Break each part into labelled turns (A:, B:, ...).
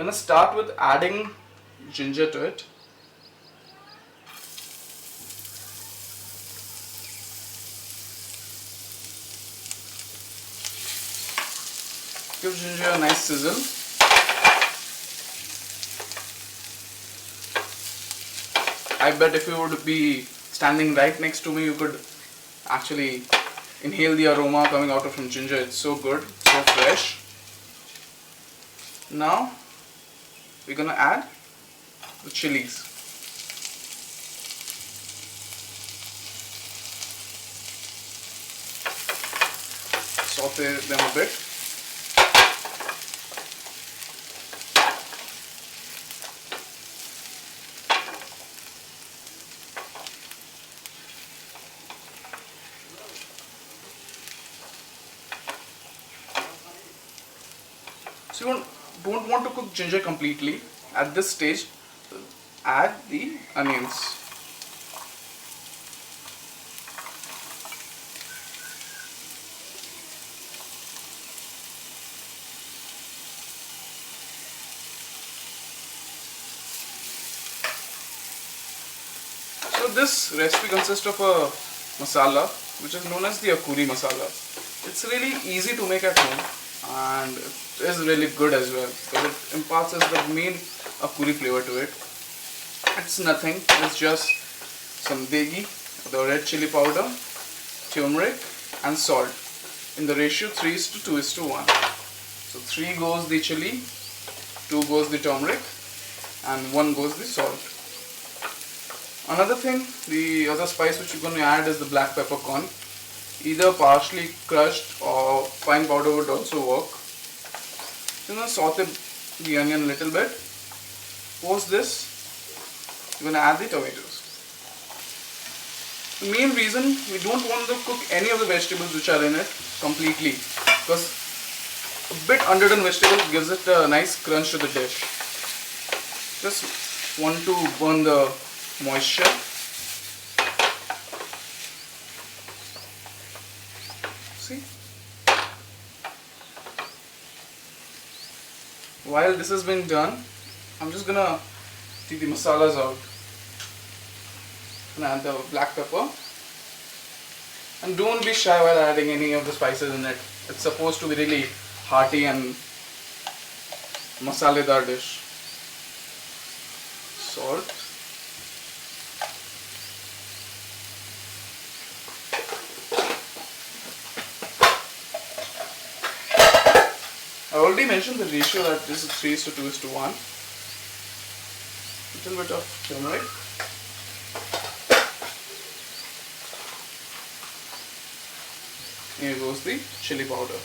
A: gonna start with adding ginger to it. Give ginger a nice sizzle. I bet if you would be standing right next to me, you could actually inhale the aroma coming out from ginger. It's so good, so fresh. Now we're gonna add the chilies. Saute them a bit. So you don't want to cook ginger completely. At this stage, add the onions. So this recipe consists of a masala which is known as the Akoori masala. It's really easy to make at home and it is really good as well because it imparts us the main Akoori flavor to it. It's nothing, it's just some degi, the red chili powder, turmeric and salt in the ratio 3:2:1. So 3 goes the chili, 2 goes the turmeric and 1 goes the salt. Another thing, the other spice which you're going to add is the black peppercorn. Either partially crushed or fine powder would also work. So you're going to saute the onion a little bit. Post this, you're going to add the tomatoes. The main reason we don't want to cook any of the vegetables which are in it completely because a bit underdone vegetable gives it a nice crunch to the dish. Just want to burn the moisture. See? While this has been done, I'm just gonna take the masalas out. And add the black pepper. And don't be shy while adding any of the spices in it. It's supposed to be really hearty and masaledar dish. Salt. I already mentioned the ratio that this is 3:2:1. Little bit of turmeric. Here goes the chili powder.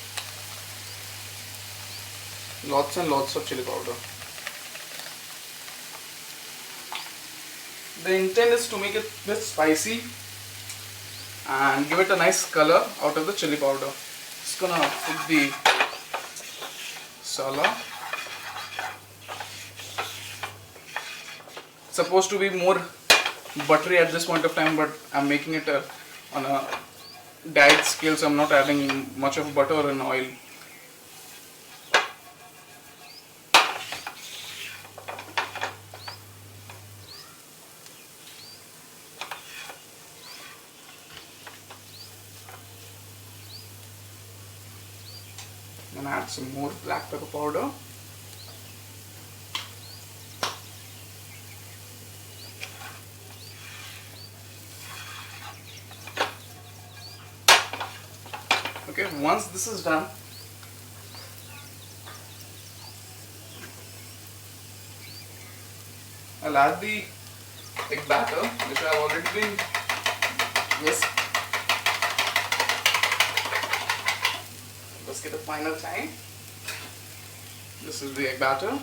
A: Lots and lots of chili powder. The intent is to make it a bit spicy and give it a nice color out of the chili powder. Just gonna put the masala. It's supposed to be more buttery at this point of time, but I'm making it on a diet scale, so I'm not adding much of butter and oil. I'm gonna add some more black pepper powder. Okay, once this is done, I'll add the egg batter which I have already been whisked. Whisk it a final time. This is the egg batter.